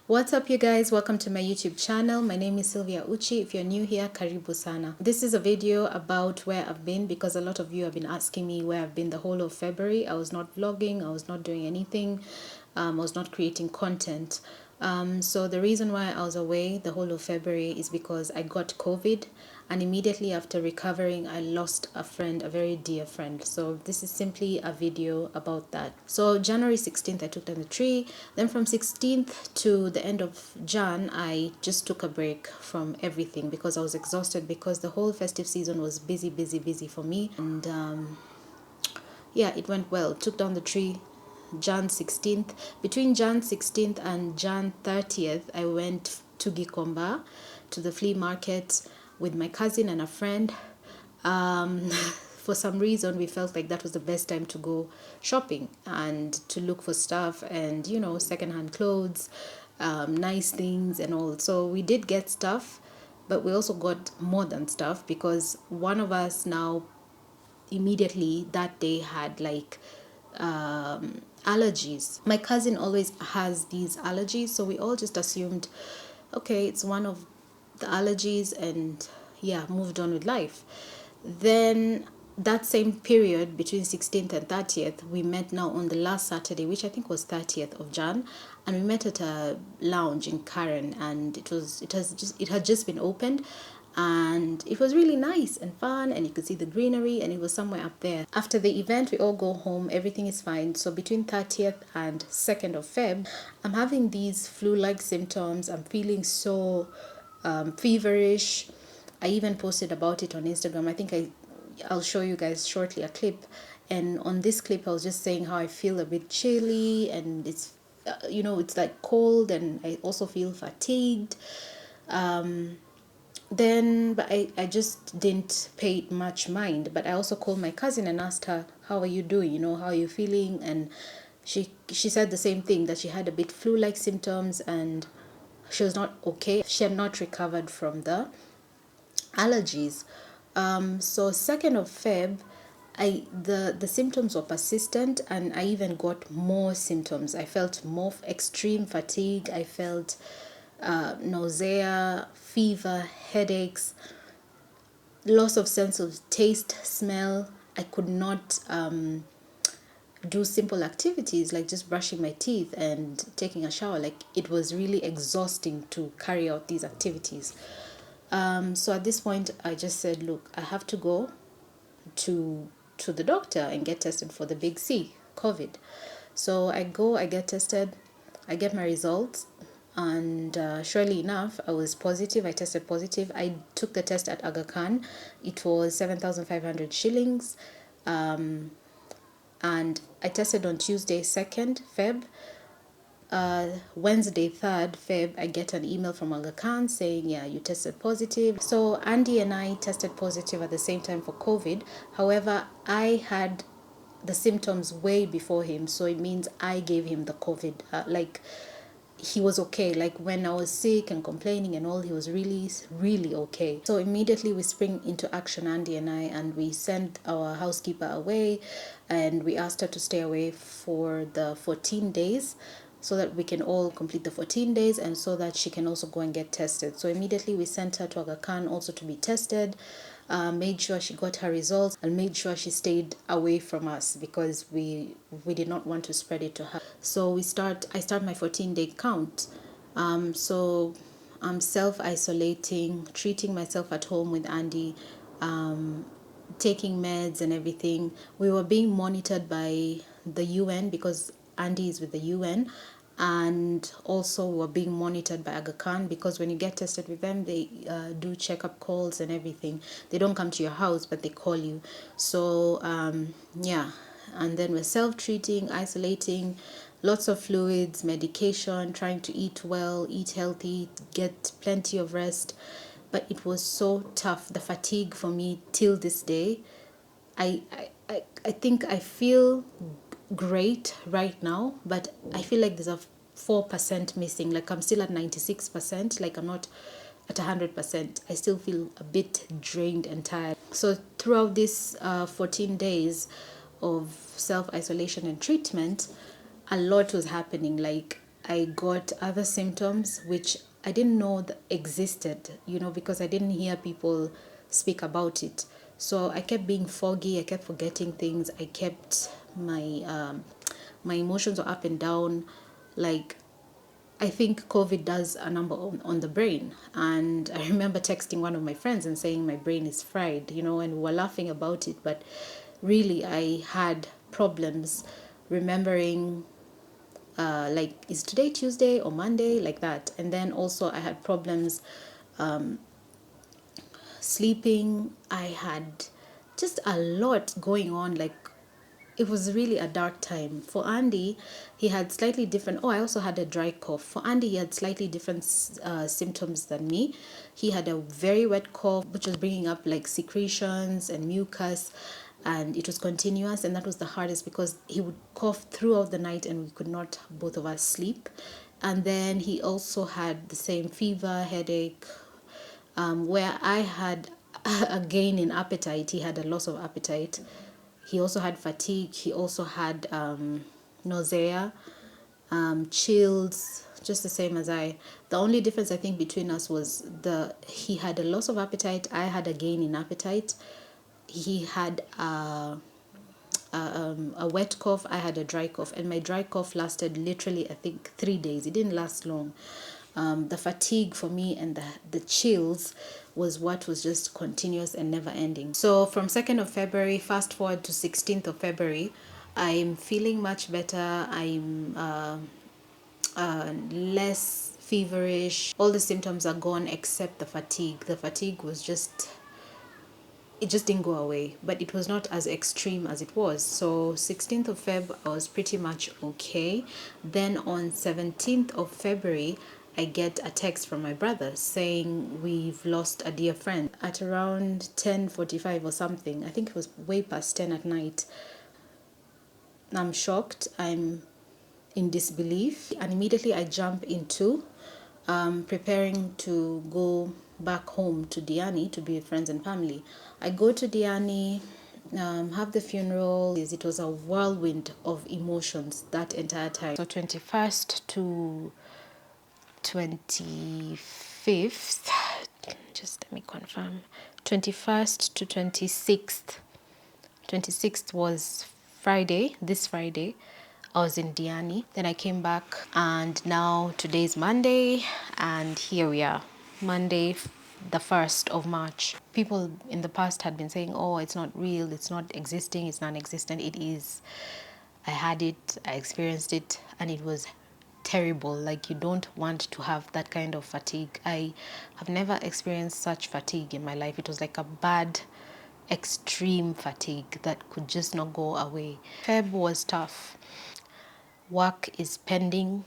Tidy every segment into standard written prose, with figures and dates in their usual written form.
What's up, you guys? Welcome to my YouTube channel. My name is Sylvia Uchi. If you're new here, karibu sana. This is a video about where I've been because a lot of you have been asking me where I've been the whole of February. I was not vlogging, I was not doing anything, I was not creating content. So the reason why I was away the whole of February is because I got COVID, and immediately after recovering I lost a friend, a very dear friend. So this is simply a video about that. So January 16th I took down the tree. Then from 16th to the end of Jan I just took a break from everything because I was exhausted, because the whole festive season was busy for me. And yeah, it went well. Took down the tree Jan 16th. Between Jan 16th and Jan 30th, I went to Gikomba, to the flea market with my cousin and a friend. For some reason, we felt like that was the best time to go shopping and to look for stuff and, you know, secondhand clothes, nice things and all. So we did get stuff, but we also got more than stuff because one of us now immediately that day had like allergies. My cousin always has these allergies, so we all just assumed, okay, it's one of the allergies, and yeah, moved on with life. Then that same period between 16th and 30th, we met now on the last Saturday, which I think was 30th of Jan, and we met at a lounge in Karen, and it had just been opened, and it was really nice and fun, and you could see the greenery, and it was somewhere up there. After the event we all go home, everything is fine. So between 30th and 2nd of Feb, I'm having these flu-like symptoms. I'm feeling so feverish. I even posted about it on Instagram. I think I'll show you guys shortly a clip, and on this clip I was just saying how I feel a bit chilly, and it's you know, it's like cold, and I also feel fatigued. Then but I just didn't pay it much mind, but I also called my cousin and asked her, how are you doing, you know, how are you feeling? And she said the same thing, that she had a bit flu-like symptoms and she was not okay. She had not recovered from the allergies. So 2nd of Feb, the symptoms were persistent, and I even got more symptoms. I felt more extreme fatigue. I felt nausea, fever, headaches, loss of sense of taste, smell. I could not do simple activities like just brushing my teeth and taking a shower. Like, it was really exhausting to carry out these activities. So at this point I just said, look, I have to go to the doctor and get tested for the big C, COVID. So I go, I get tested, I get my results, and surely enough I was positive. I tested positive. I took the test at Aga Khan. It was 7,500 shillings, and I tested on Tuesday 2nd Feb. Wednesday 3rd Feb, I get an email from Aga Khan saying, yeah, you tested positive. So Andy and I tested positive at the same time for COVID. However, I had the symptoms way before him, so it means I gave him the COVID. Like, he was okay. Like, when I was sick and complaining and all, he was really okay. So immediately we spring into action, Andy and I, and we sent our housekeeper away, and we asked her to stay away for the 14 days so that we can all complete the 14 days, and so that she can also go and get tested. So immediately we sent her to Aga Khan also to be tested, made sure she got her results, and made sure she stayed away from us because we did not want to spread it to her. So I start my 14-day count. So I'm self-isolating, treating myself at home with Andy, taking meds and everything. We were being monitored by the UN because Andy is with the UN, and also we're being monitored by Aga Khan because when you get tested with them, they do checkup calls and everything. They don't come to your house, but they call you. So yeah, and then we're self-treating, isolating, lots of fluids, medication, trying to eat well, eat healthy, get plenty of rest. But it was so tough. The fatigue for me till this day, I think I feel great right now, but I feel like there's a 4% missing. Like, I'm still at 96%. Like, I'm not at 100%. I still feel a bit drained and tired. So throughout this 14 days of self-isolation and treatment, a lot was happening. Like, I got other symptoms which I didn't know that existed, because I didn't hear people speak about it. So I kept being foggy, I kept forgetting things, I kept my emotions were up and down. Like, I think COVID does a number on the brain. And I remember texting one of my friends and saying my brain is fried, and we were laughing about it. But really, I had problems remembering, like, is today Tuesday or Monday, like that. And then also, I had problems sleeping. I had just a lot going on. Like, it was really a dark time. For Andy, he had slightly different. Oh, I also had a dry cough. For Andy, he had slightly different symptoms than me. He had a very wet cough, which was bringing up like secretions and mucus, and it was continuous. And that was the hardest because he would cough throughout the night, and we could not, both of us, sleep. And then he also had the same fever, headache, where I had a gain in appetite. He had a loss of appetite. He also had fatigue. He also had nausea, chills, just the same as I. The only difference I think between us was he had a loss of appetite. I had a gain in appetite. He had a wet cough. I had a dry cough, and my dry cough lasted literally, I think, 3 days. It didn't last long. The fatigue for me and the chills was what was just continuous and never ending. So from 2nd of February, fast forward to 16th of February, I'm feeling much better. I'm less feverish. All the symptoms are gone except the fatigue. The fatigue was just, it just didn't go away, but it was not as extreme as it was. So 16th of Feb, I was pretty much okay. Then on 17th of February, I get a text from my brother saying we've lost a dear friend at around 10:45 or something. I think it was way past 10 at night. I'm shocked. I'm in disbelief, and immediately I jump into preparing to go back home to Diani to be with friends and family. I go to Diani, have the funeral. It was a whirlwind of emotions that entire time. So 21st to 25th, just let me confirm, 21st to 26th. 26th was Friday, this Friday. I was in Diani. Then I came back, and now today's Monday, and here we are, Monday, the 1st of March. People in the past had been saying, oh, it's not real, it's not existing, it's non-existent. It is. I had it, I experienced it, and it was terrible. Like, you don't want to have that kind of fatigue. I have never experienced such fatigue in my life. It was like a bad, extreme fatigue that could just not go away. Feb was tough. Work is pending.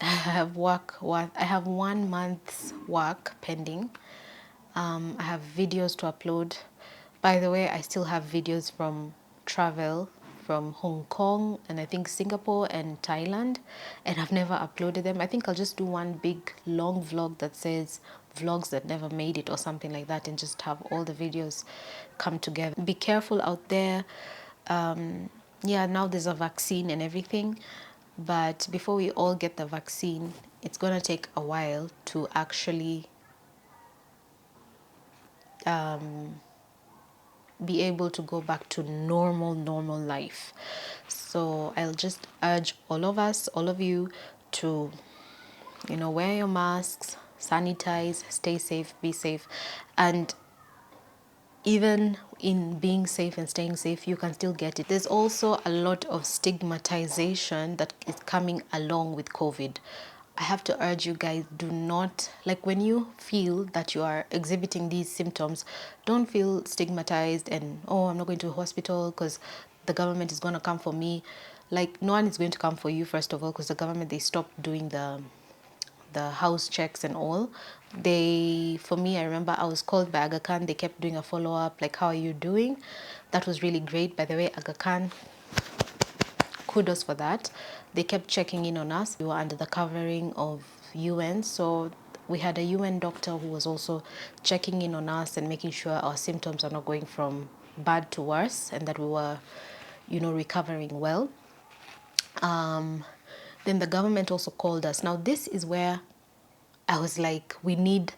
I have 1 month's work pending. I have videos to upload. By the way, I still have videos from travel from Hong Kong and I think Singapore and Thailand, and I've never uploaded them. I think I'll just do one big long vlog that says vlogs that never made it or something like that, and just have all the videos come together. Be careful out there. Yeah, now there's a vaccine and everything, but before we all get the vaccine, it's gonna take a while to actually be able to go back to normal life. So I'll just urge all of us, all of you, to wear your masks, sanitize, stay safe, be safe. And even in being safe and staying safe, you can still get it. There's also a lot of stigmatization that is coming along with COVID. I have to urge you guys, do not, like, when you feel that you are exhibiting these symptoms, don't feel stigmatized and, oh, I'm not going to a hospital because the government is going to come for me. Like, no one is going to come for you, first of all, because the government, they stopped doing the house checks and all. For me, I remember I was called by Aga Khan. They kept doing a follow-up, like, how are you doing? That was really great. By the way, Aga Khan, kudos for that. They kept checking in on us. We were under the covering of UN, so we had a UN doctor who was also checking in on us and making sure our symptoms are not going from bad to worse, and that we were, recovering well. Then the government also called us. Now, this is where I was like, we need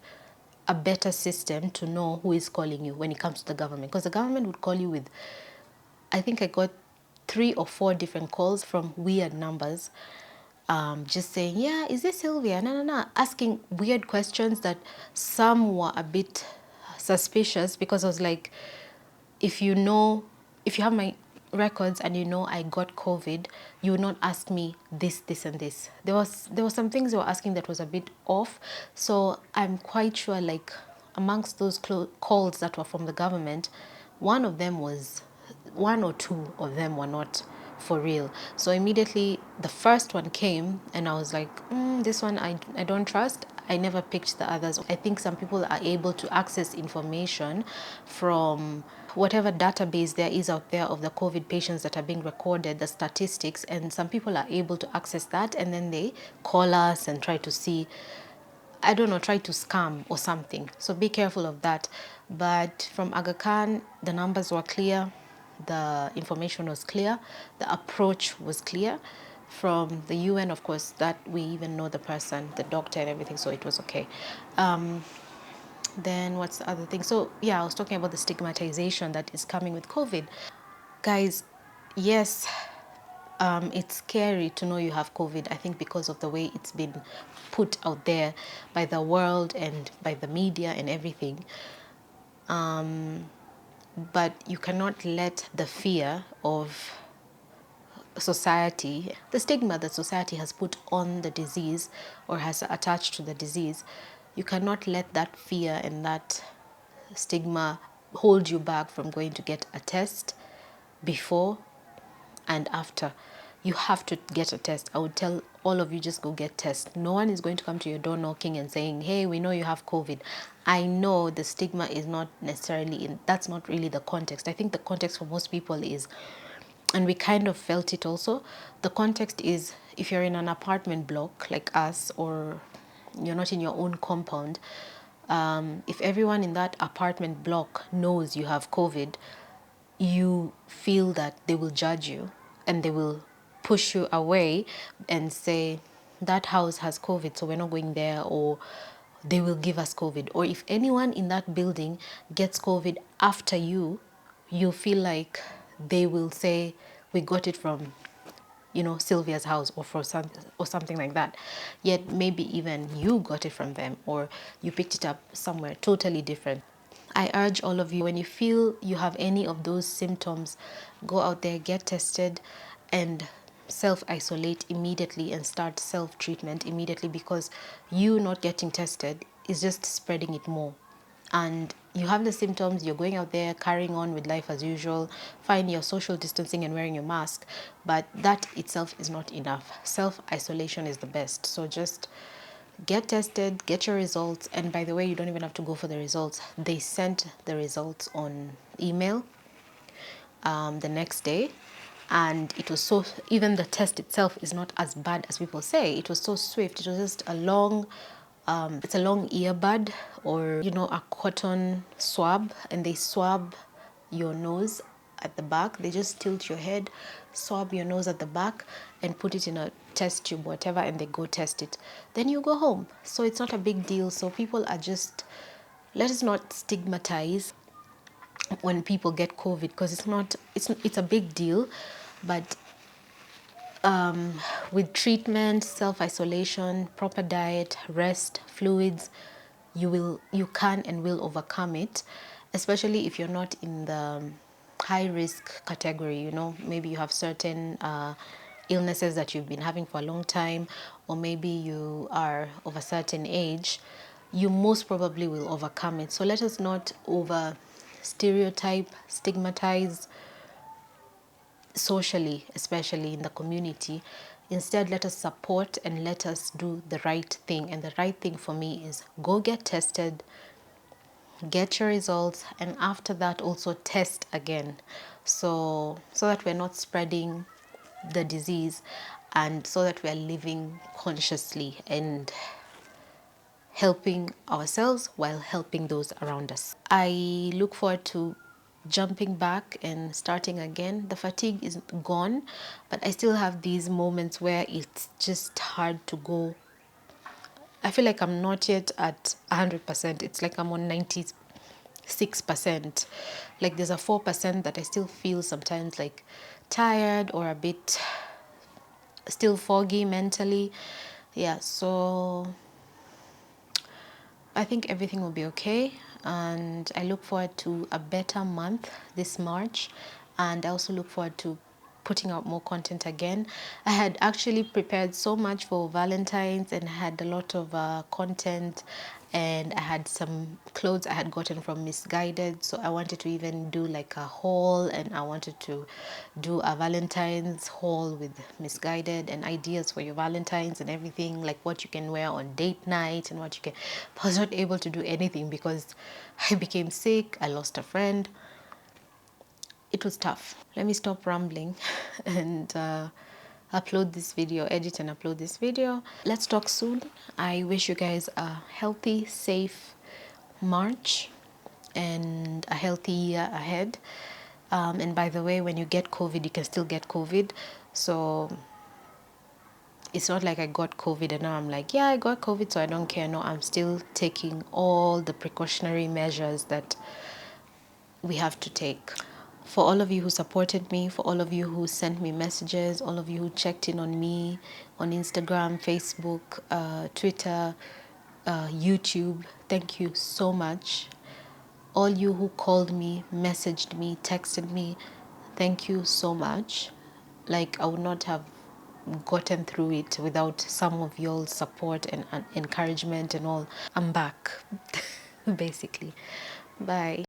a better system to know who is calling you when it comes to the government. Because the government would call you with, I think I got 3 or 4 different calls from weird numbers, just saying, yeah, is this Sylvia? No, no, no. Asking weird questions that some were a bit suspicious, because I was like, if you know, if you have my records and you know I got COVID, you would not ask me this, this, and this. There were some things they were asking that was a bit off. So I'm quite sure, like, amongst those calls that were from the government, one or two of them were not for real. So immediately the first one came and I was like, this one I don't trust. I never picked the others. I think some people are able to access information from whatever database there is out there of the COVID patients that are being recorded, the statistics, and some people are able to access that, and then they call us and try to see, I don't know, try to scam or something. So be careful of that. But from Aga Khan, the numbers were clear, the information was clear, the approach was clear. From the UN, of course, that we even know the person, the doctor and everything, so it was okay. Then what's the other thing? So yeah, I was talking about the stigmatization that is coming with COVID. Guys, yes, it's scary to know you have COVID, I think, because of the way it's been put out there by the world and by the media and everything. But you cannot let the fear of society, the stigma that society has put on the disease or has attached to the disease, you cannot let that fear and that stigma hold you back from going to get a test before and after. You have to get a test. I would tell all of you, just go get tested. No one is going to come to your door knocking and saying, hey, we know you have COVID. I know the stigma is not necessarily in, that's not really the context. I think the context for most people is, and we kind of felt it also, the context is, if you're in an apartment block like us, or you're not in your own compound, if everyone in that apartment block knows you have COVID, you feel that they will judge you and they will push you away and say, that house has COVID, so we're not going there, or they will give us COVID. Or if anyone in that building gets COVID after you, you feel like they will say, we got it from, you know, Sylvia's house, or for some, or something like that. Yet maybe even you got it from them, or you picked it up somewhere totally different. I urge all of you, when you feel you have any of those symptoms, go out there, get tested, and self-isolate immediately and start self-treatment immediately, because you not getting tested is just spreading it more. And you have the symptoms, you're going out there carrying on with life as usual, fine, you're social distancing and wearing your mask, but that itself is not enough. Self-isolation is the best. So just get tested, get your results. And by the way, you don't even have to go for the results. They sent the results on email the next day. And it was so, even the test itself is not as bad as people say. It was so swift. It was just a long, it's a long earbud, or, you know, a cotton swab, and they swab your nose at the back. They just tilt your head, swab your nose at the back, and put it in a test tube, whatever, and they go test it. Then you go home. So it's not a big deal. So people are just, let us not stigmatize when people get COVID, because it's a big deal. But with treatment, self-isolation, proper diet, rest, fluids, you can and will overcome it, especially if you're not in the high risk category. You know, maybe you have certain illnesses that you've been having for a long time, or maybe you are of a certain age, you most probably will overcome it. So let us not over stereotype, stigmatize socially, especially in the community. Instead, let us support and let us do the right thing. And the right thing for me is go get tested, get your results, and after that also test again, so that we're not spreading the disease, and so that we're living consciously and helping ourselves while helping those around us. I look forward to jumping back and starting again. The fatigue is gone, but I still have these moments where it's just hard to go. I feel like I'm not yet at 100%. It's like I'm on 96%. Like there's a 4% that I still feel sometimes like tired or a bit still foggy mentally. Yeah, so I think everything will be okay, and I look forward to a better month this March, and I also look forward to putting out more content again. I had actually prepared so much for Valentine's and had a lot of content, and I had some clothes I had gotten from Misguided, so I wanted to even do like a haul, and I wanted to do a Valentine's haul with Misguided and ideas for your Valentine's and everything, like what you can wear on date night and what you can. I was not able to do anything because I became sick, I lost a friend. It was tough. Let me stop rambling and upload this video, edit and upload this video. Let's talk soon. I wish you guys a healthy, safe March and a healthy year ahead. And by the way, when you get COVID, you can still get COVID. So it's not like I got COVID and now I'm like, yeah, I got COVID, so I don't care. No, I'm still taking all the precautionary measures that we have to take. For all of you who supported me, for all of you who sent me messages, all of you who checked in on me on Instagram, Facebook, Twitter, YouTube, thank you so much. All you who called me, messaged me, texted me, thank you so much. Like, I would not have gotten through it without some of y'all's support and encouragement and all. I'm back, basically. Bye.